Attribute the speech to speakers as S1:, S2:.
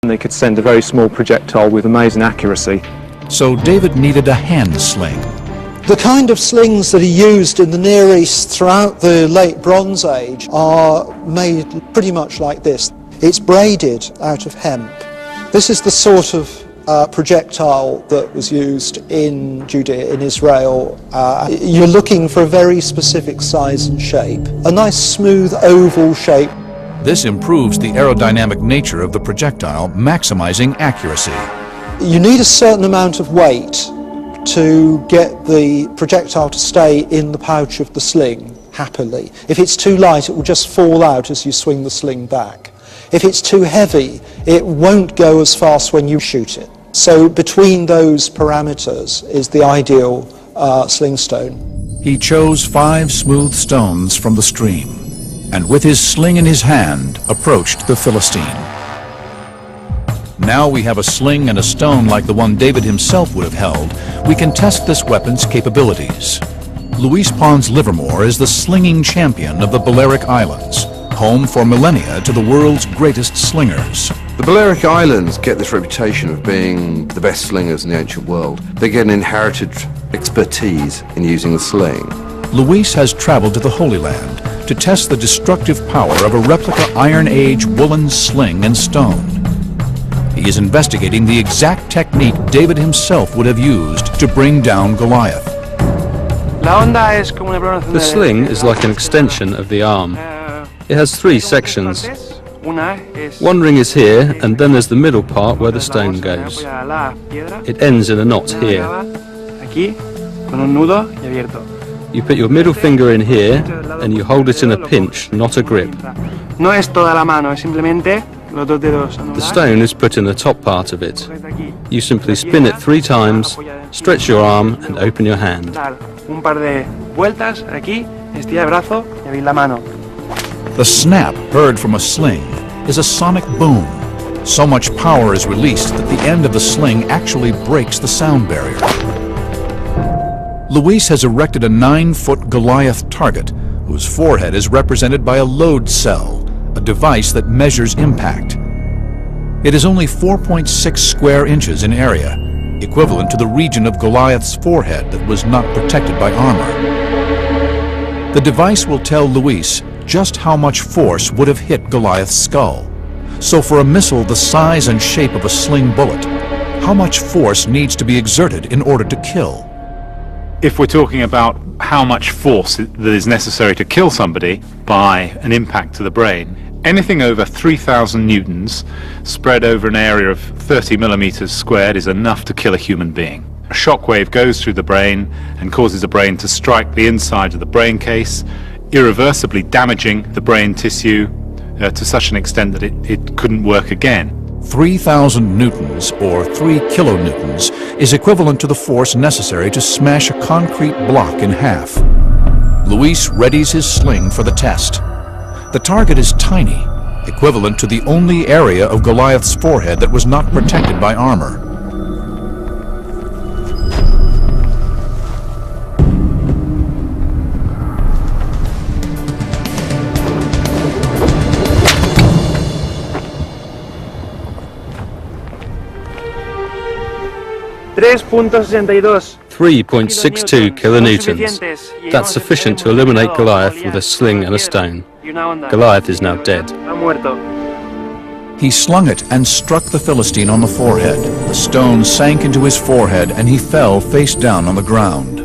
S1: and they could send a very small projectile with amazing accuracy.
S2: So David needed a hand sling.
S3: The kind of slings that are used in the Near East throughout the late Bronze Age are made pretty much like this. It's braided out of hemp. This is the sort of projectile that was used in Judea, in Israel. You're looking for a very specific size and shape, a nice smooth oval shape.
S2: This improves the aerodynamic nature of the projectile, maximizing accuracy.
S3: You need a certain amount of weight to get the projectile to stay in the pouch of the sling happily. If it's too light, it will just fall out as you swing the sling back. If it's too heavy, it won't go as fast when you shoot it. So between those parameters is the ideal sling stone.
S2: He chose 5 smooth stones from the stream, and with his sling in his hand, approached the Philistine. Now we have a sling and a stone like the one David himself would have held. We can test this weapon's capabilities. Luis Pons Livermore is the slinging champion of the Balearic Islands, home for millennia to the world's greatest slingers.
S4: The Balearic Islands get this reputation of being the best slingers in the ancient world. They get an inherited expertise in using the sling.
S2: Luis has traveled to the Holy Land to test the destructive power of a replica Iron Age woolen sling and stone. He is investigating the exact technique David himself would have used to bring down Goliath.
S5: The sling is like an extension of the arm. It has 3 sections. One ring is here, and then there's the middle part where the stone goes. It ends in a knot here. You put your middle finger in here, and you hold it in a pinch, not a grip. The stone is put in the top part of it. You simply spin it 3 times, stretch your arm, and open your hand.
S2: The snap heard from a sling is a sonic boom. So much power is released that the end of the sling actually breaks the sound barrier. Luis has erected a 9-foot Goliath target, whose forehead is represented by a load cell, a device that measures impact. It is only 4.6 square inches in area, equivalent to the region of Goliath's forehead that was not protected by armor. The device will tell Luis just how much force would have hit Goliath's skull. So for a missile the size and shape of a sling bullet, how much force needs to be exerted in order to kill?
S6: If we're talking about how much force that is necessary to kill somebody by an impact to the brain, anything over 3,000 newtons spread over an area of 30 millimeters squared is enough to kill a human being. A shockwave goes through the brain and causes the brain to strike the inside of the brain case, irreversibly damaging the brain tissue to such an extent that it couldn't work again.
S2: 3,000 newtons, or 3 kilonewtons, is equivalent to the force necessary to smash a concrete block in half. Luis readies his sling for the test. The target is tiny, equivalent to the only area of Goliath's forehead that was not protected by armor.
S5: .62 kilonewtons. That's sufficient to eliminate Goliath with a sling and a stone. Goliath is now dead.
S2: He slung it and struck the Philistine on the forehead. The stone sank into his forehead and he fell face down on the ground.